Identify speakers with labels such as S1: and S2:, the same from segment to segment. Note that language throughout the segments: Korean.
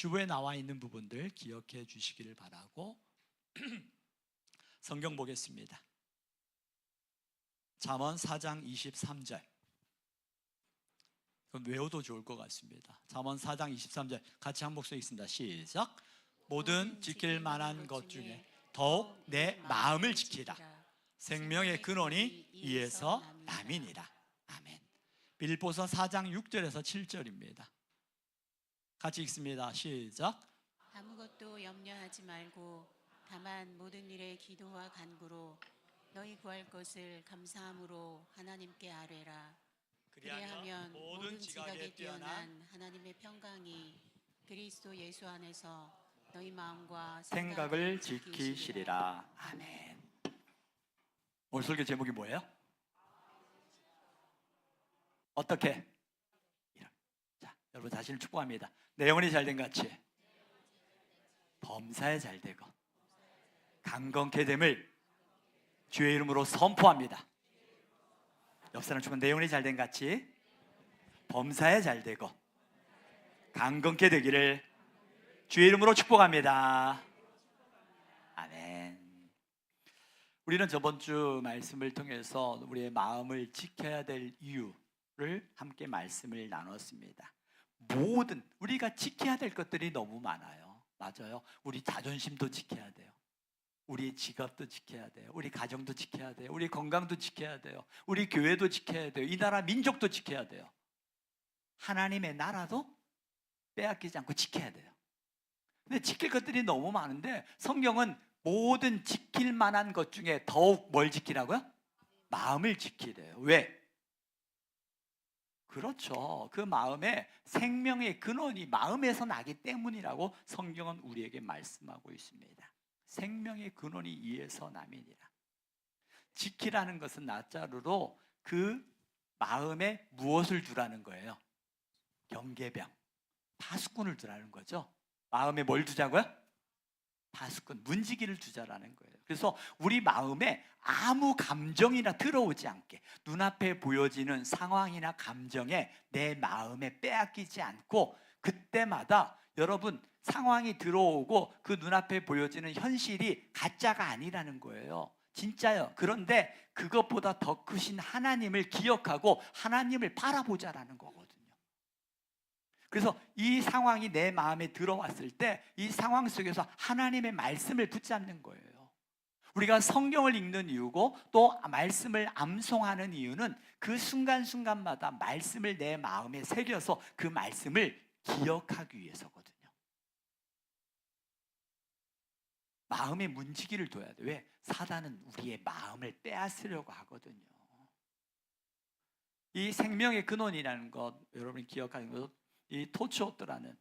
S1: 주부에 나와 있는 부분들 기억해 주시기를 바라고 성경 보겠습니다. 잠언 4장 23절. 그럼 외워도 좋을 것 같습니다. 잠언 4장 23절 같이 한 목소리 읽습니다. 시작. 모든 지킬 만한 것 중에 더욱 내 마음을 지키라. 생명의 근원이 이에서 남이니라. 아멘. 빌립보서 4장 6절에서 7절입니다. 같이 읽습니다. 시작.
S2: 아무것도 염려하지 말고 다만 모든 일에 기도와 간구로 너희 구할 것을 감사함으로 하나님께 아뢰라. 그리하면 모든 지각에 뛰어난 하나님의 평강이 그리스도 예수 안에서 너희 마음과
S1: 생각을 지키시리라. 아멘. 오늘 설교 제목이 뭐예요? 어떻게? 자, 여러분 자신을 축복합니다. 내 영혼이 잘된 같이 범사에 잘되고 강건케 됨을 주의 이름으로 선포합니다. 옆 사람 축복. 내 영혼이 잘된 같이 범사에 잘되고 강건케 되기를 주의 이름으로 축복합니다. 아멘. 우리는 저번 주 말씀을 통해서 우리의 마음을 지켜야 될 이유를 함께 말씀을 나눴습니다. 모든 우리가 지켜야 될 것들이 너무 많아요. 맞아요. 우리 자존심도 지켜야 돼요. 우리 직업도 지켜야 돼요. 우리 가정도 지켜야 돼요. 우리 건강도 지켜야 돼요. 우리 교회도 지켜야 돼요. 이 나라 민족도 지켜야 돼요. 하나님의 나라도 빼앗기지 않고 지켜야 돼요. 근데 지킬 것들이 너무 많은데 성경은 모든 지킬 만한 것 중에 더욱 뭘 지키라고요? 마음을 지키래요. 왜? 그렇죠. 그 마음에 생명의 근원이 마음에서 나기 때문이라고 성경은 우리에게 말씀하고 있습니다. 생명의 근원이 이에서 남이니라. 지키라는 것은 낫자루로 그 마음에 무엇을 두라는 거예요? 경계병, 파수꾼을 두라는 거죠. 마음에 뭘 두자고요? 파수꾼, 문지기를 두자라는 거예요. 그래서 우리 마음에 아무 감정이나 들어오지 않게 눈앞에 보여지는 상황이나 감정에 내 마음에 빼앗기지 않고 그때마다 여러분 상황이 들어오고 그 눈앞에 보여지는 현실이 가짜가 아니라는 거예요. 진짜요. 그런데 그것보다 더 크신 하나님을 기억하고 하나님을 바라보자라는 거거든요. 그래서 이 상황이 내 마음에 들어왔을 때 이 상황 속에서 하나님의 말씀을 붙잡는 거예요. 우리가 성경을 읽는 이유고 또 말씀을 암송하는 이유는 그 순간순간마다 말씀을 내 마음에 새겨서 그 말씀을 기억하기 위해서거든요. 마음의 문지기를 둬야 돼. 왜? 사단은 우리의 마음을 빼앗으려고 하거든요. 이 생명의 근원이라는 것 여러분이 기억하는 것, 이 토치오트라는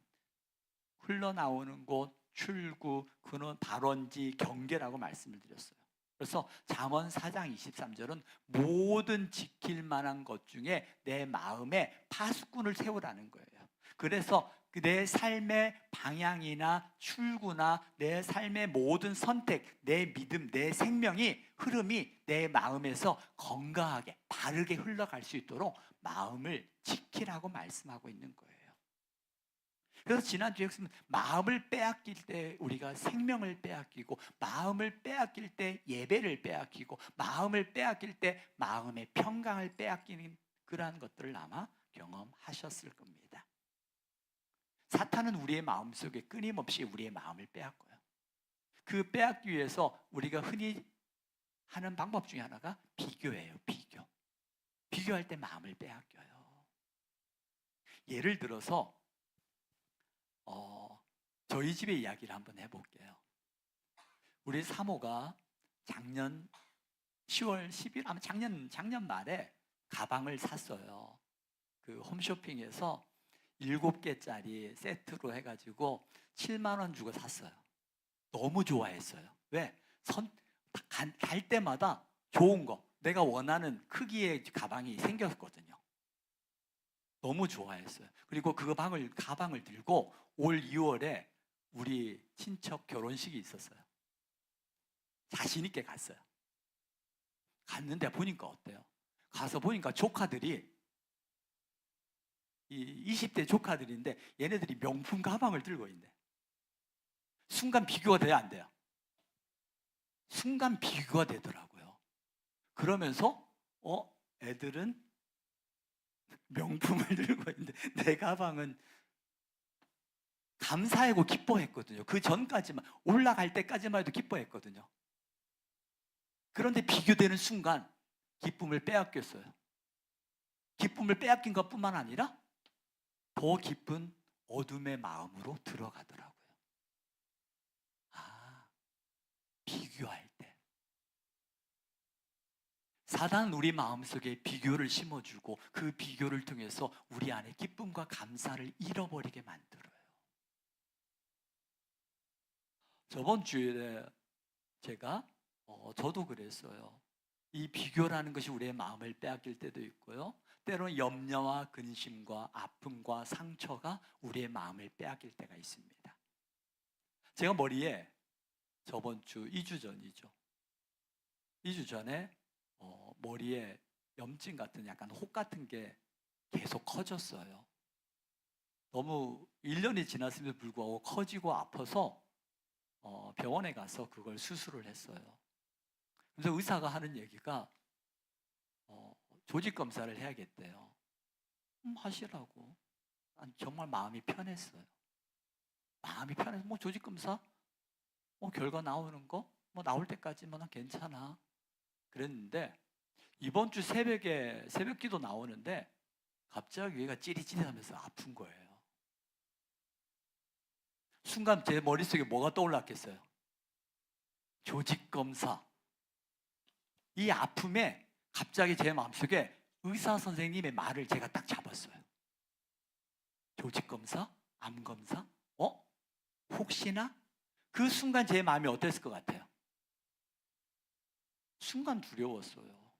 S1: 흘러나오는 곳, 출구, 근원, 발원지, 경계라고 말씀을 드렸어요. 그래서 잠언 4장 23절은 모든 지킬 만한 것 중에 내 마음에 파수꾼을 세우라는 거예요. 그래서 내 삶의 방향이나 출구나 내 삶의 모든 선택, 내 믿음, 내 생명이 흐름이 내 마음에서 건강하게 바르게 흘러갈 수 있도록 마음을 지키라고 말씀하고 있는 거예요. 그래서 지난주에 마음을 빼앗길 때 우리가 생명을 빼앗기고 마음을 빼앗길 때 예배를 빼앗기고 마음을 빼앗길 때 마음의 평강을 빼앗기는 그러한 것들을 아마 경험하셨을 겁니다. 사탄은 우리의 마음속에 끊임없이 우리의 마음을 빼앗고요. 그 빼앗기 위해서 우리가 흔히 하는 방법 중에 하나가 비교예요. 비교할 때 마음을 빼앗겨요. 예를 들어서 저희 집의 이야기를 한번 해볼게요. 우리 사모가 작년 10월 10일 아마 작년 말에 가방을 샀어요. 그 홈쇼핑에서 7개짜리 세트로 해가지고 7만 원 주고 샀어요. 너무 좋아했어요. 왜? 갈 때마다 좋은 거, 내가 원하는 크기의 가방이 생겼거든요. 너무 좋아했어요. 그리고 그 가방을 들고 올 2월에 우리 친척 결혼식이 있었어요. 자신 있게 갔어요. 갔는데 보니까 어때요? 가서 보니까 조카들이 이 20대 조카들인데 얘네들이 명품 가방을 들고 있네. 순간 비교가 돼야 안 돼요? 순간 비교가 되더라고요. 그러면서 애들은 명품을 들고 있는데 내 가방은 감사하고 기뻐했거든요. 그 전까지만, 올라갈 때까지만 해도 기뻐했거든요. 그런데 비교되는 순간 기쁨을 빼앗겼어요. 기쁨을 빼앗긴 것뿐만 아니라 더 깊은 어둠의 마음으로 들어가더라고요. 비교할 때 사단은 우리 마음속에 비교를 심어주고 그 비교를 통해서 우리 안에 기쁨과 감사를 잃어버리게 만들어요. 저번 주에 제가 저도 그랬어요. 이 비교라는 것이 우리의 마음을 빼앗길 때도 있고요, 때로는 염려와 근심과 아픔과 상처가 우리의 마음을 빼앗길 때가 있습니다. 제가 머리에 저번 주 2주 전이죠. 2주 전에 머리에 염증 같은, 약간 혹 같은 게 계속 커졌어요. 너무 1년이 지났음에도 불구하고 커지고 아파서 병원에 가서 그걸 수술을 했어요. 그래서 의사가 하는 얘기가 조직 검사를 해야겠대요. 하시라고. 정말 마음이 편했어요. 마음이 편해서 조직 검사 결과 나오는 거 나올 때까지만 괜찮아 그랬는데, 이번 주 새벽에 새벽기도 나오는데 갑자기 얘가 찌릿찌릿하면서 아픈 거예요. 순간 제 머릿속에 뭐가 떠올랐겠어요? 조직 검사. 이 아픔에 갑자기 제 마음속에 의사 선생님의 말을 제가 딱 잡았어요. 조직 검사? 암 검사? 혹시나? 그 순간 제 마음이 어땠을 것 같아요? 순간 두려웠어요.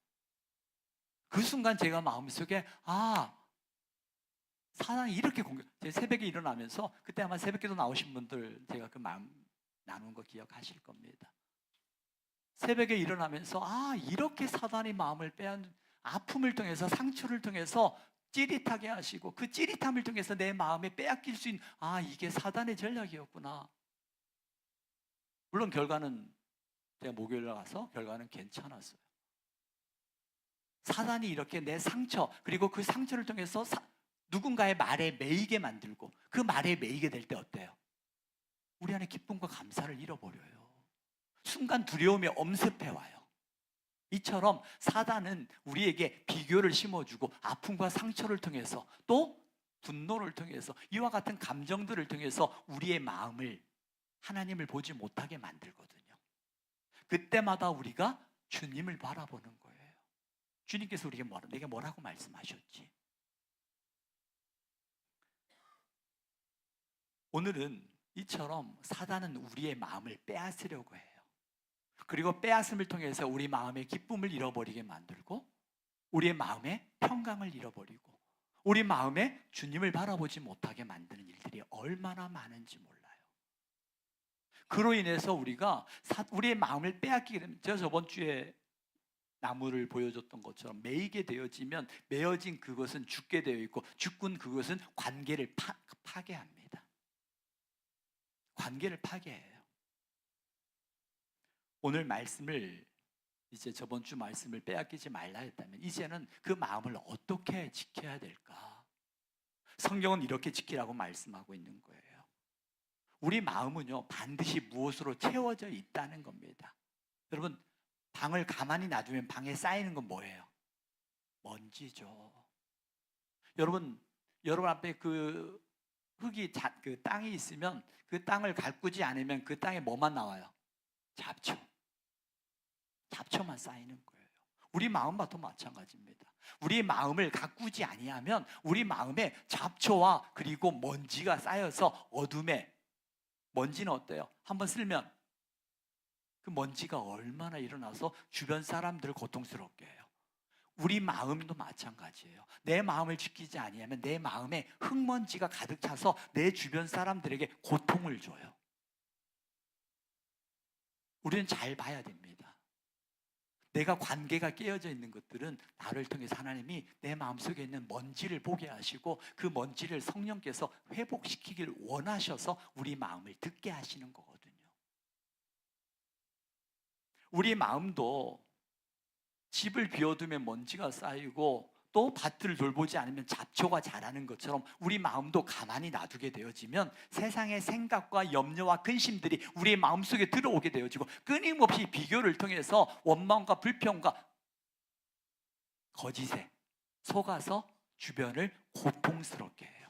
S1: 그 순간 제가 마음속에 사단이 이렇게 제 새벽에 일어나면서, 그때 아마 새벽기도 나오신 분들 제가 그 마음 나눈 거 기억하실 겁니다. 새벽에 일어나면서 이렇게 사단이 마음을 빼앗는, 아픔을 통해서, 상처를 통해서 찌릿하게 하시고 그 찌릿함을 통해서 내 마음에 빼앗길 수 있는, 이게 사단의 전략이었구나. 물론 결과는, 제가 목요일 날 가서 결과는 괜찮았어요. 사단이 이렇게 내 상처, 그리고 그 상처를 통해서 누군가의 말에 매이게 만들고, 그 말에 매이게 될 때 어때요? 우리 안에 기쁨과 감사를 잃어버려요. 순간 두려움이 엄습해와요. 이처럼 사단은 우리에게 비교를 심어주고 아픔과 상처를 통해서, 또 분노를 통해서, 이와 같은 감정들을 통해서 우리의 마음을, 하나님을 보지 못하게 만들거든요. 그때마다 우리가 주님을 바라보는 거예요. 주님께서 우리에게 내게 뭐라고 말씀하셨지? 오늘은 이처럼 사단은 우리의 마음을 빼앗으려고 해요. 그리고 빼앗음을 통해서 우리 마음의 기쁨을 잃어버리게 만들고, 우리의 마음의 평강을 잃어버리고, 우리 마음에 주님을 바라보지 못하게 만드는 일들이 얼마나 많은지 몰라요. 그로 인해서 우리가 우리의 마음을 빼앗기게 되면, 제가 저번 주에 나무를 보여줬던 것처럼 매이게 되어지면 매어진 그것은 죽게 되어 있고, 죽은 그것은 관계를 파괴합니다. 관계를 파괴해요. 오늘 말씀을, 이제 저번 주 말씀을 빼앗기지 말라 했다면 이제는 그 마음을 어떻게 지켜야 될까? 성경은 이렇게 지키라고 말씀하고 있는 거예요. 우리 마음은요, 반드시 무엇으로 채워져 있다는 겁니다. 여러분, 방을 가만히 놔두면 방에 쌓이는 건 뭐예요? 먼지죠. 여러분 앞에 그 흙이, 그 땅이 있으면 그 땅을 가꾸지 않으면 그 땅에 뭐만 나와요? 잡초만 쌓이는 거예요. 우리 마음과도 마찬가지입니다. 우리 마음을 가꾸지 아니하면 우리 마음에 잡초와 그리고 먼지가 쌓여서, 어둠에, 먼지는 어때요? 한번 쓸면 그 먼지가 얼마나 일어나서 주변 사람들을 고통스럽게 해요. 우리 마음도 마찬가지예요. 내 마음을 지키지 아니하면 내 마음에 흙먼지가 가득 차서 내 주변 사람들에게 고통을 줘요. 우리는 잘 봐야 됩니다. 내가 관계가 깨어져 있는 것들은 나를 통해서 하나님이 내 마음속에 있는 먼지를 보게 하시고 그 먼지를 성령께서 회복시키길 원하셔서 우리 마음을 듣게 하시는 거거든요. 우리 마음도 집을 비워두면 먼지가 쌓이고 또 밭을 돌보지 않으면 잡초가 자라는 것처럼 우리 마음도 가만히 놔두게 되어지면 세상의 생각과 염려와 근심들이 우리의 마음속에 들어오게 되어지고 끊임없이 비교를 통해서 원망과 불평과 거짓에 속아서 주변을 고통스럽게 해요.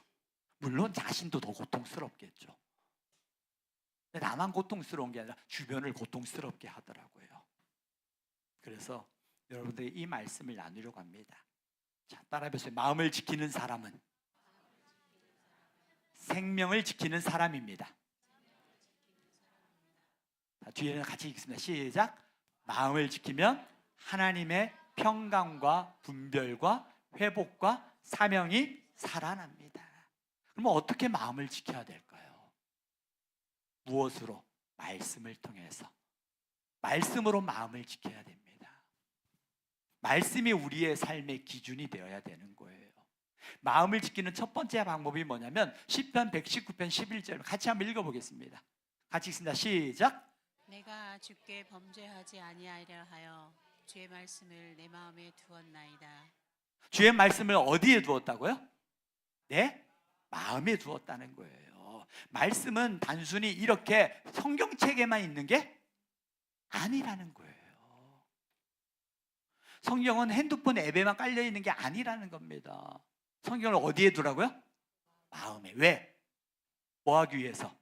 S1: 물론 자신도 더 고통스럽겠죠. 근데 나만 고통스러운 게 아니라 주변을 고통스럽게 하더라고요. 그래서 여러분들이 이 말씀을 나누려고 합니다. 자, 따라해보세요. 마음을 지키는 사람은 생명을 지키는 사람입니다. 자, 뒤에는 같이 읽습니다. 시작. 마음을 지키면 하나님의 평강과 분별과 회복과 사명이 살아납니다. 그럼 어떻게 마음을 지켜야 될까요? 무엇으로? 말씀을 통해서. 말씀으로 마음을 지켜야 됩니다. 말씀이 우리의 삶의 기준이 되어야 되는 거예요. 마음을 지키는 첫 번째 방법이 뭐냐면 시편 119편 11절 같이 한번 읽어보겠습니다. 같이 읽습니다. 시작.
S2: 내가 주께 범죄하지 아니하려 하여 주의 말씀을 내 마음에 두었나이다.
S1: 주의 말씀을 어디에 두었다고요? 내 마음에 두었다는 거예요. 말씀은 단순히 이렇게 성경책에만 있는 게 아니라는 거예요. 성경은 핸드폰 앱에만 깔려있는 게 아니라는 겁니다. 성경을 어디에 두라고요? 마음에. 왜? 뭐 하기 위해서?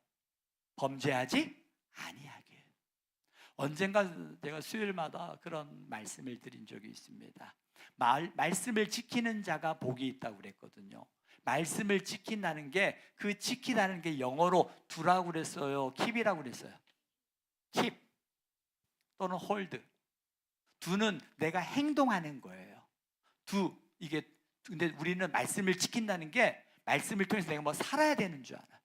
S1: 범죄하지 아니하기 위해. 언젠가 제가 수요일마다 그런 말씀을 드린 적이 있습니다. 말씀을 지키는 자가 복이 있다고 그랬거든요. 말씀을 지킨다는 게, 그 지키다는 게 영어로 두라고 그랬어요? 킵이라고 그랬어요? 킵 또는 홀드. 두는 내가 행동하는 거예요. 이게 근데 우리는 말씀을 지킨다는 게 말씀을 통해서 내가 뭐 살아야 되는 줄 알아.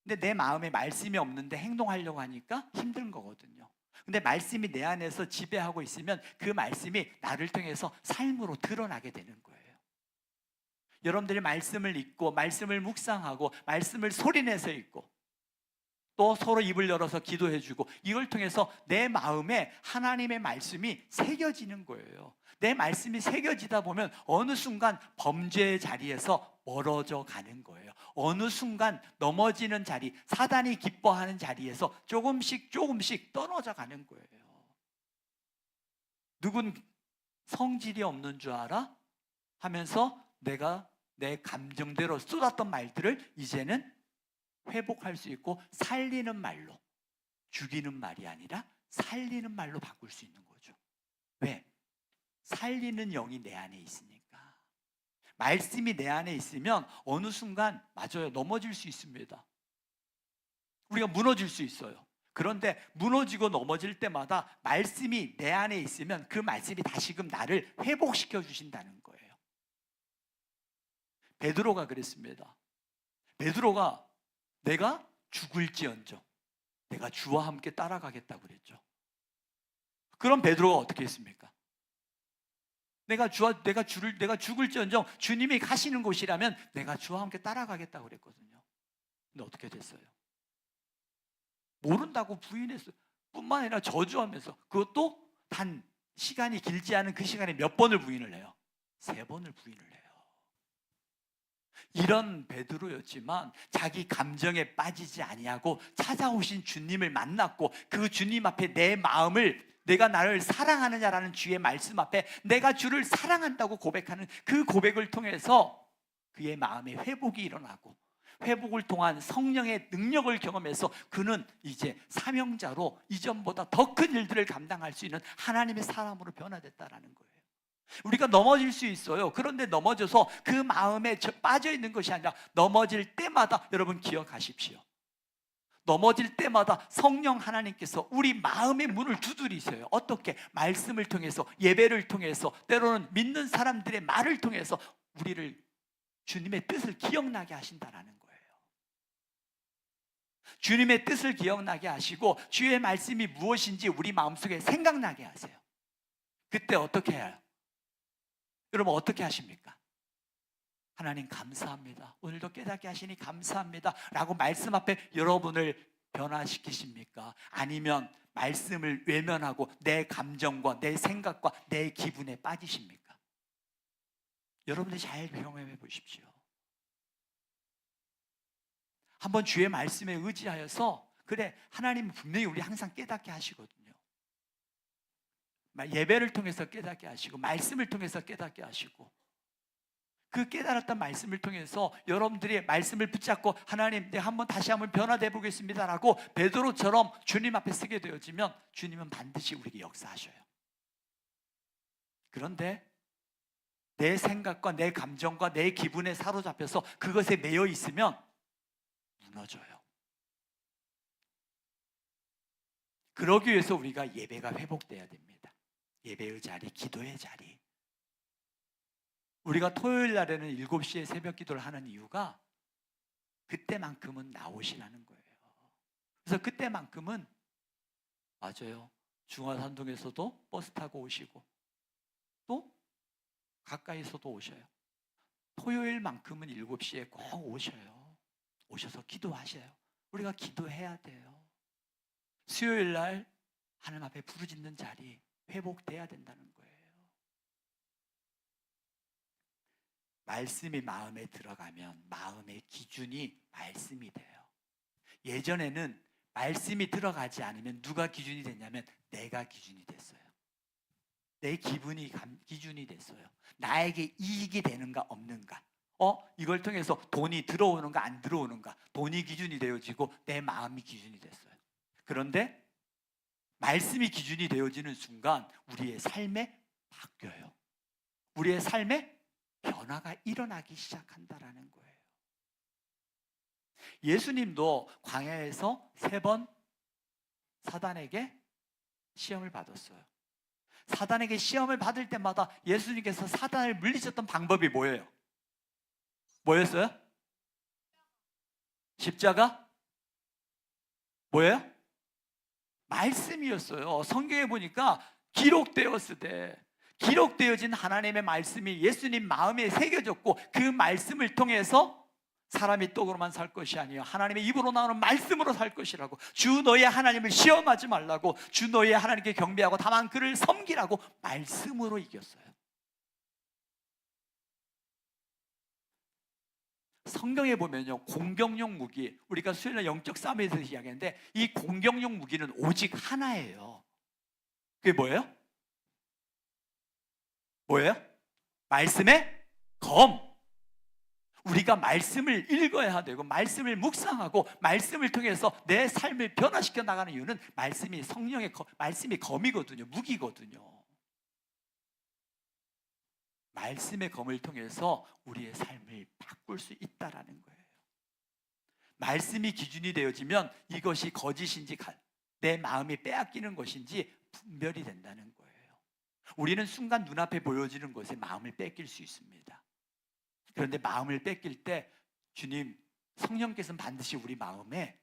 S1: 근데 내 마음에 말씀이 없는데 행동하려고 하니까 힘든 거거든요. 근데 말씀이 내 안에서 지배하고 있으면 그 말씀이 나를 통해서 삶으로 드러나게 되는 거예요. 여러분들이 말씀을 읽고 말씀을 묵상하고 말씀을 소리내서 읽고 또 서로 입을 열어서 기도해주고 이걸 통해서 내 마음에 하나님의 말씀이 새겨지는 거예요. 내 말씀이 새겨지다 보면 어느 순간 범죄의 자리에서 멀어져 가는 거예요. 어느 순간 넘어지는 자리, 사단이 기뻐하는 자리에서 조금씩 떨어져 가는 거예요. 누군 성질이 없는 줄 알아? 하면서 내가 내 감정대로 쏟았던 말들을 이제는 회복할 수 있고 살리는 말로, 죽이는 말이 아니라 살리는 말로 바꿀 수 있는 거죠. 왜? 살리는 영이 내 안에 있으니까. 말씀이 내 안에 있으면 어느 순간 맞아요, 넘어질 수 있습니다. 우리가 무너질 수 있어요. 그런데 무너지고 넘어질 때마다 말씀이 내 안에 있으면 그 말씀이 다시금 나를 회복시켜 주신다는 거예요. 베드로가 그랬습니다. 베드로가 내가 죽을지언정 내가 주와 함께 따라가겠다고 그랬죠. 그럼 베드로가 어떻게 했습니까? 내가 죽을지언정 주님이 가시는 곳이라면 내가 주와 함께 따라가겠다고 그랬거든요. 근데 어떻게 됐어요? 모른다고 부인했어요. 뿐만 아니라 저주하면서, 그것도 단 시간이 길지 않은 그 시간에 몇 번을 부인을 해요? 3번을 부인을 해요. 이런 베드로였지만 자기 감정에 빠지지 아니하고 찾아오신 주님을 만났고 그 주님 앞에 내 마음을, 내가 나를 사랑하느냐라는 주의 말씀 앞에 내가 주를 사랑한다고 고백하는 그 고백을 통해서 그의 마음에 회복이 일어나고 회복을 통한 성령의 능력을 경험해서 그는 이제 사명자로 이전보다 더 큰 일들을 감당할 수 있는 하나님의 사람으로 변화됐다라는 거예요. 우리가 넘어질 수 있어요. 그런데 넘어져서 그 마음에 빠져 있는 것이 아니라 넘어질 때마다, 여러분 기억하십시오, 넘어질 때마다 성령 하나님께서 우리 마음의 문을 두드리세요. 어떻게? 말씀을 통해서, 예배를 통해서, 때로는 믿는 사람들의 말을 통해서 우리를 주님의 뜻을 기억나게 하신다라는 거예요. 주님의 뜻을 기억나게 하시고 주의 말씀이 무엇인지 우리 마음속에 생각나게 하세요. 그때 어떻게 해요? 여러분 어떻게 하십니까? 하나님 감사합니다. 오늘도 깨닫게 하시니 감사합니다 라고 말씀 앞에 여러분을 변화시키십니까? 아니면 말씀을 외면하고 내 감정과 내 생각과 내 기분에 빠지십니까? 여러분들 잘 경험해 보십시오. 한번 주의 말씀에 의지하여서 그래, 하나님은 분명히 우리 항상 깨닫게 하시거든요. 예배를 통해서 깨닫게 하시고 말씀을 통해서 깨닫게 하시고 그 깨달았던 말씀을 통해서 여러분들이 말씀을 붙잡고 하나님 내가 다시 한번 변화돼 보겠습니다 라고 베드로처럼 주님 앞에 서게 되어지면 주님은 반드시 우리에게 역사하셔요. 그런데 내 생각과 내 감정과 내 기분에 사로잡혀서 그것에 매여 있으면 무너져요. 그러기 위해서 우리가 예배가 회복돼야 됩니다. 예배의 자리, 기도의 자리. 우리가 토요일 날에는 7시에 새벽 기도를 하는 이유가 그때만큼은 나오시라는 거예요. 그래서 그때만큼은 맞아요. 중화산동에서도 버스 타고 오시고 또 가까이서도 오셔요. 토요일만큼은 7시에 꼭 오셔요. 오셔서 기도하셔요. 우리가 기도해야 돼요. 수요일 날 하나님 앞에 부르짖는 자리 회복돼야 된다는 거예요. 말씀이 마음에 들어가면 마음의 기준이 말씀이 돼요. 예전에는 말씀이 들어가지 않으면 누가 기준이 됐냐면 내가 기준이 됐어요. 내 기분이 기준이 됐어요. 나에게 이익이 되는가 없는가, 이걸 통해서 돈이 들어오는가 안 들어오는가, 돈이 기준이 되어지고 내 마음이 기준이 됐어요. 그런데 말씀이 기준이 되어지는 순간 우리의 삶에 바뀌어요. 우리의 삶에 변화가 일어나기 시작한다라는 거예요. 예수님도 광야에서 3번 사단에게 시험을 받았어요. 사단에게 시험을 받을 때마다 예수님께서 사단을 물리쳤던 방법이 뭐예요? 뭐였어요? 십자가? 뭐예요? 말씀이었어요. 성경에 보니까 기록되어진 하나님의 말씀이 예수님 마음에 새겨졌고 그 말씀을 통해서 사람이 떡으로만 살 것이 아니요 하나님의 입으로 나오는 말씀으로 살 것이라고, 주 너의 하나님을 시험하지 말라고, 주 너의 하나님께 경배하고 다만 그를 섬기라고 말씀으로 이겼어요. 성경에 보면요, 공격용 무기, 우리가 수요일날 영적 싸움에 대해서 이야기하는데 이 공격용 무기는 오직 하나예요. 그게 뭐예요? 말씀의 검. 우리가 말씀을 읽어야 되고 말씀을 묵상하고 말씀을 통해서 내 삶을 변화시켜 나가는 이유는 말씀이 말씀이 검이거든요. 무기거든요. 말씀의 검을 통해서 우리의 삶을 바꿀 수 있다라는 거예요. 말씀이 기준이 되어지면 이것이 거짓인지 내 마음이 빼앗기는 것인지 분별이 된다는 거예요. 우리는 순간 눈앞에 보여지는 것에 마음을 뺏길 수 있습니다. 그런데 마음을 뺏길 때 주님, 성령께서는 반드시 우리 마음에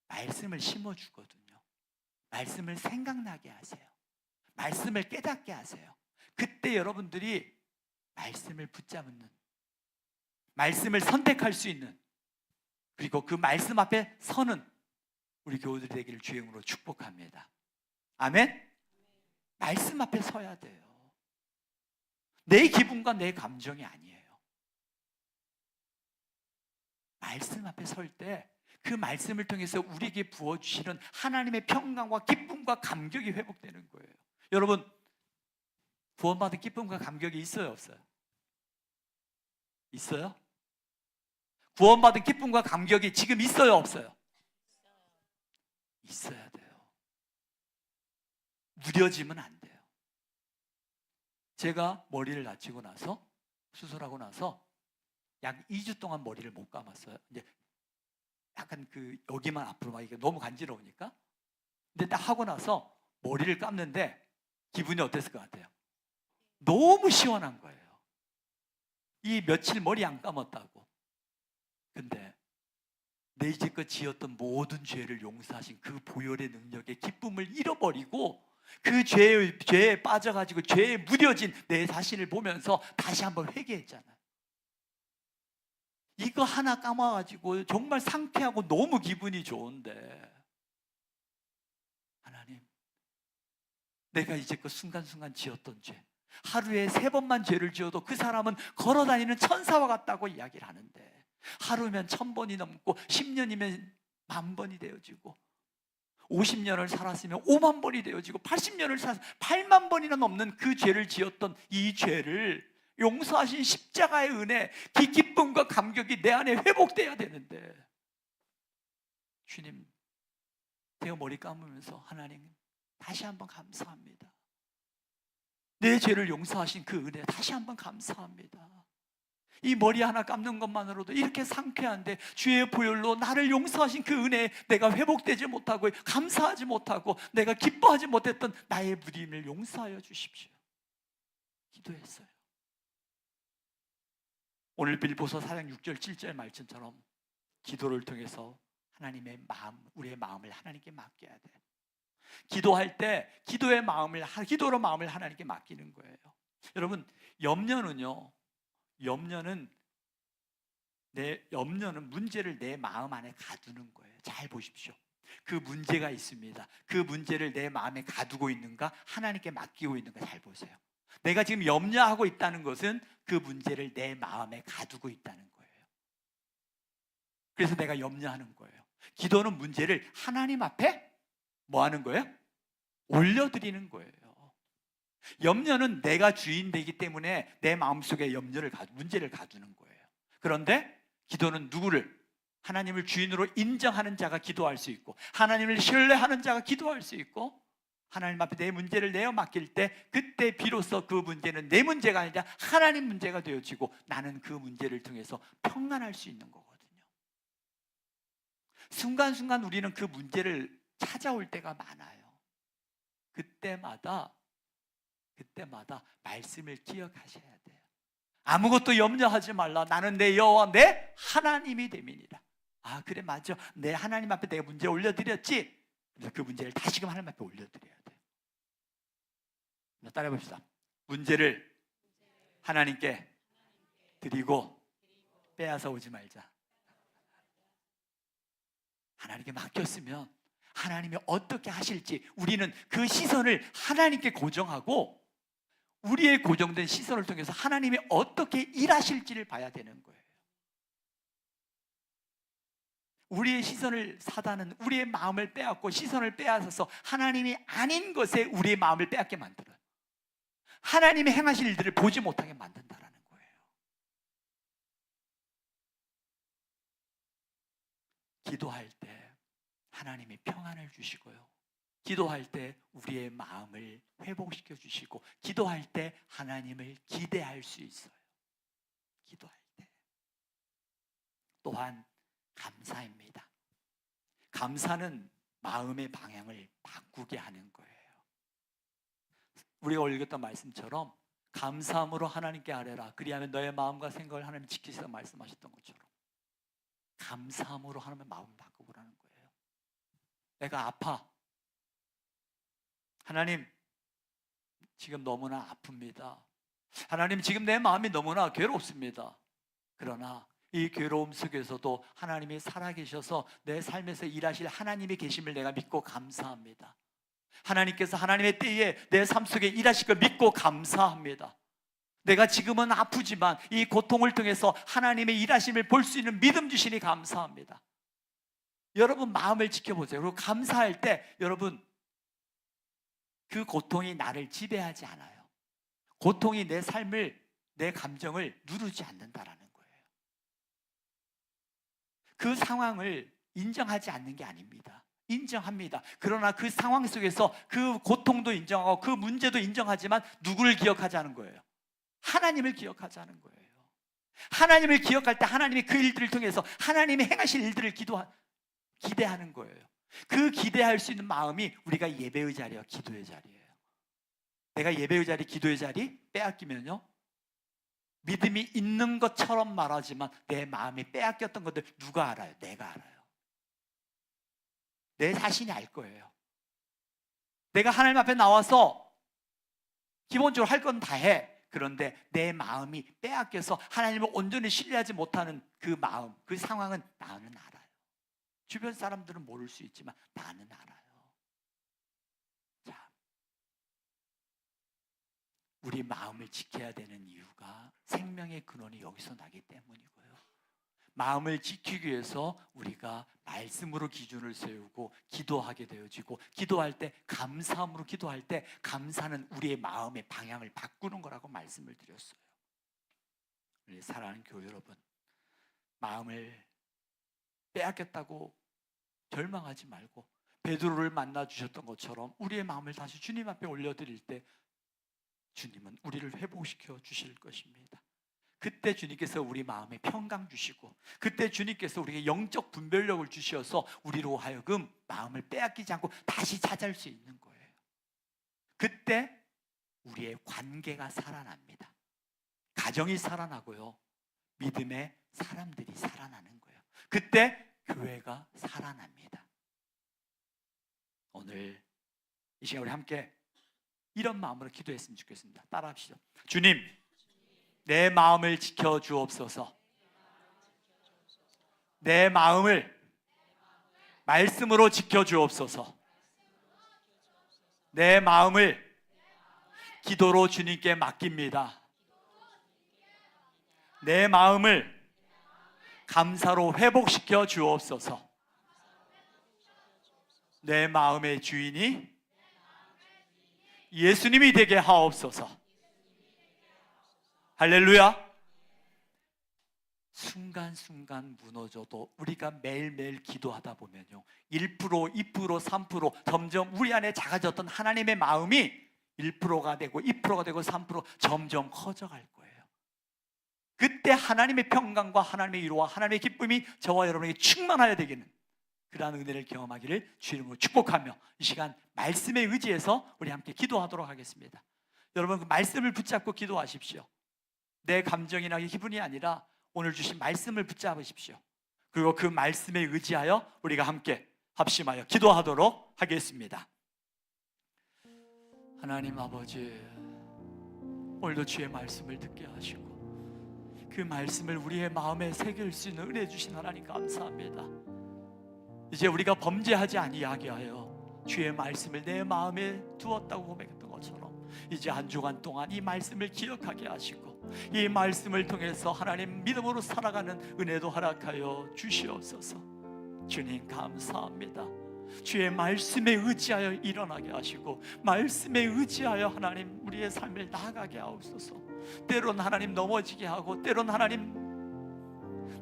S1: 말씀을 심어주거든요. 말씀을 생각나게 하세요. 말씀을 깨닫게 하세요. 그때 여러분들이 말씀을 붙잡는, 말씀을 선택할 수 있는, 그리고 그 말씀 앞에 서는 우리 교우들이 되기를 주의 이름으로 축복합니다. 아멘? 말씀 앞에 서야 돼요. 내 기분과 내 감정이 아니에요. 말씀 앞에 설 때 그 말씀을 통해서 우리에게 부어주시는 하나님의 평강과 기쁨과 감격이 회복되는 거예요. 여러분, 구원받은 기쁨과 감격이 있어요, 없어요? 있어요? 구원받은 기쁨과 감격이 지금 있어요, 없어요? 있어야 돼요. 무뎌지면 안 돼요. 제가 머리를 다치고 나서, 수술하고 나서 약 2주 동안 머리를 못 감았어요. 이제 약간 여기만 앞으로 막 이게 너무 간지러우니까. 근데 딱 하고 나서 머리를 감는데 기분이 어땠을 것 같아요? 너무 시원한 거예요. 이 며칠 머리 안 감았다고. 근데 내 이제껏 지었던 모든 죄를 용서하신 그 보혈의 능력에 기쁨을 잃어버리고 그 죄에 빠져가지고 죄에 무뎌진 내 자신을 보면서 다시 한번 회개했잖아요. 이거 하나 까먹어가지고 정말 상쾌하고 너무 기분이 좋은데, 하나님, 내가 이제껏 순간순간 지었던 죄, 하루에 3번만 죄를 지어도 그 사람은 걸어다니는 천사와 같다고 이야기를 하는데, 하루면 1000번이 넘고 10년이면 10,000번이 되어지고 50년을 살았으면 50,000번이 되어지고 80년을 살았으면 80,000번이나 넘는 그 죄를 지었던 이 죄를 용서하신 십자가의 은혜, 그 기쁨과 감격이 내 안에 회복돼야 되는데, 주님, 제가 머리 감으면서 하나님 다시 한번 감사합니다. 내 죄를 용서하신 그 은혜 다시 한번 감사합니다. 이 머리 하나 감는 것만으로도 이렇게 상쾌한데, 주의 보혈로 나를 용서하신 그 은혜에 내가 회복되지 못하고 감사하지 못하고 내가 기뻐하지 못했던 나의 무리임을 용서하여 주십시오. 기도했어요. 오늘 빌보서 4장 6절 7절 말씀처럼 기도를 통해서 하나님의 마음, 우리의 마음을 하나님께 맡겨야 돼. 기도할 때 기도로 마음을 하나님께 맡기는 거예요. 여러분, 염려는 문제를 내 마음 안에 가두는 거예요. 잘 보십시오. 그 문제가 있습니다. 그 문제를 내 마음에 가두고 있는가, 하나님께 맡기고 있는가, 잘 보세요. 내가 지금 염려하고 있다는 것은 그 문제를 내 마음에 가두고 있다는 거예요. 그래서 내가 염려하는 거예요. 기도는 문제를 하나님 앞에 뭐 하는 거예요? 올려드리는 거예요. 염려는 내가 주인 되기 때문에 내 마음속에 문제를 가두는 거예요. 그런데 기도는 누구를? 하나님을 주인으로 인정하는 자가 기도할 수 있고, 하나님을 신뢰하는 자가 기도할 수 있고, 하나님 앞에 내 문제를 내어 맡길 때 그때 비로소 그 문제는 내 문제가 아니라 하나님 문제가 되어지고, 나는 그 문제를 통해서 평안할 수 있는 거거든요. 순간순간 우리는 그 문제를 찾아올 때가 많아요. 그때마다 말씀을 기억하셔야 돼요. 아무것도 염려하지 말라. 나는 내 여호와 내 하나님이 됨이니라. 아, 그래, 맞아. 내 하나님 앞에 내가 문제 올려드렸지. 그래서 그 문제를 다시금 하나님 앞에 올려드려야 돼요. 따라해 봅시다. 문제를 하나님께 드리고 빼앗아 오지 말자. 하나님께 맡겼으면 하나님이 어떻게 하실지 우리는 그 시선을 하나님께 고정하고, 우리의 고정된 시선을 통해서 하나님이 어떻게 일하실지를 봐야 되는 거예요. 우리의 시선을 사단은 우리의 마음을 빼앗고 시선을 빼앗아서 하나님이 아닌 것에 우리의 마음을 빼앗게 만들어요. 하나님이 행하실 일들을 보지 못하게 만든다라는 거예요. 기도할 때 하나님이 평안을 주시고요, 기도할 때 우리의 마음을 회복시켜 주시고, 기도할 때 하나님을 기대할 수 있어요. 기도할 때 또한 감사입니다. 감사는 마음의 방향을 바꾸게 하는 거예요. 우리가 읽었던 말씀처럼 감사함으로 하나님께 아뢰라, 그리하면 너의 마음과 생각을 하나님 지키시다 말씀하셨던 것처럼 감사함으로 하나님의 마음을 바꾸라는 거예요. 내가 아파. 하나님, 지금 너무나 아픕니다. 하나님, 지금 내 마음이 너무나 괴롭습니다. 그러나 이 괴로움 속에서도 하나님이 살아계셔서 내 삶에서 일하실 하나님이 계심을 내가 믿고 감사합니다. 하나님께서 하나님의 때에 내 삶 속에 일하실 걸 믿고 감사합니다. 내가 지금은 아프지만 이 고통을 통해서 하나님의 일하심을 볼 수 있는 믿음 주시니 감사합니다. 여러분, 마음을 지켜보세요. 그리고 감사할 때 여러분, 그 고통이 나를 지배하지 않아요. 고통이 내 삶을, 내 감정을 누르지 않는다라는 거예요. 그 상황을 인정하지 않는 게 아닙니다. 인정합니다. 그러나 그 상황 속에서 그 고통도 인정하고 그 문제도 인정하지만 누구를 기억하자는 거예요? 하나님을 기억하자는 거예요. 하나님을 기억할 때 하나님이 그 일들을 통해서 하나님이 행하실 일들을 기대하는 거예요. 그 기대할 수 있는 마음이 우리가 예배의 자리와 기도의 자리예요. 내가 예배의 자리, 기도의 자리 빼앗기면요, 믿음이 있는 것처럼 말하지만 내 마음이 빼앗겼던 것들 누가 알아요? 내가 알아요. 내 자신이 알 거예요. 내가 하나님 앞에 나와서 기본적으로 할 건 다 해. 그런데 내 마음이 빼앗겨서 하나님을 온전히 신뢰하지 못하는 그 마음, 그 상황은 나는 알아요. 주변 사람들은 모를 수 있지만 나는 알아요. 자, 우리 마음을 지켜야 되는 이유가 생명의 근원이 여기서 나기 때문이고요. 마음을 지키기 위해서 우리가 말씀으로 기준을 세우고 기도하게 되어지고, 기도할 때 감사함으로 기도할 때 감사는 우리의 마음의 방향을 바꾸는 거라고 말씀을 드렸어요. 우리 사랑하는 교회 여러분, 마음을 빼앗겼다고 절망하지 말고 베드로를 만나 주셨던 것처럼 우리의 마음을 다시 주님 앞에 올려드릴 때 주님은 우리를 회복시켜 주실 것입니다. 그때 주님께서 우리 마음에 평강 주시고, 그때 주님께서 우리에게 영적 분별력을 주셔서 우리로 하여금 마음을 빼앗기지 않고 다시 찾을 수 있는 거예요. 그때 우리의 관계가 살아납니다. 가정이 살아나고요, 믿음의 사람들이 살아나는 거예요. 그때 교회가 살아납니다. 오늘 이 시간 우리 함께 이런 마음으로 기도했으면 좋겠습니다. 따라합시다. 주님, 내 마음을 지켜 주옵소서. 내 마음을 말씀으로 지켜 주옵소서. 내 마음을 기도로 주님께 맡깁니다. 내 마음을 감사로 회복시켜 주옵소서. 내 마음의 주인이 예수님이 되게 하옵소서. 할렐루야. 순간순간 무너져도 우리가 매일매일 기도하다 보면요, 1%, 2%, 3% 점점 우리 안에 작아졌던 하나님의 마음이 1%가 되고 2%가 되고 3% 점점 커져갈 거예요. 그때 하나님의 평강과 하나님의 위로와 하나님의 기쁨이 저와 여러분에게 충만하여 되기는, 그러한 은혜를 경험하기를 주 이름으로 축복하며 이 시간 말씀에 의지해서 우리 함께 기도하도록 하겠습니다. 여러분, 그 말씀을 붙잡고 기도하십시오. 내 감정이나 기분이 아니라 오늘 주신 말씀을 붙잡으십시오. 그리고 그 말씀에 의지하여 우리가 함께 합심하여 기도하도록 하겠습니다. 하나님 아버지, 오늘도 주의 말씀을 듣게 하시고 그 말씀을 우리의 마음에 새길 수 있는 은혜 주신 하나님 감사합니다. 이제 우리가 범죄하지 아니하게 하여 주의 말씀을 내 마음에 두었다고 고백했던 것처럼 이제 한 주간 동안 이 말씀을 기억하게 하시고 이 말씀을 통해서 하나님 믿음으로 살아가는 은혜도 허락하여 주시옵소서. 주님 감사합니다. 주의 말씀에 의지하여 일어나게 하시고 말씀에 의지하여 하나님 우리의 삶을 나아가게 하옵소서. 때론 하나님 넘어지게 하고, 때론 하나님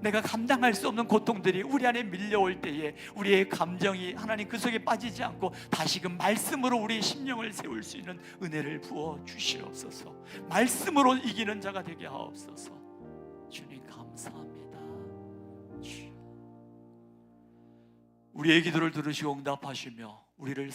S1: 내가 감당할 수 없는 고통들이 우리 안에 밀려올 때에 우리의 감정이 하나님 그 속에 빠지지 않고 다시금 말씀으로 우리의 심령을 세울 수 있는 은혜를 부어 주시옵소서. 말씀으로 이기는 자가 되게 하옵소서. 주님 감사합니다. 우리의 기도를 들으시고 응답하시며 우리를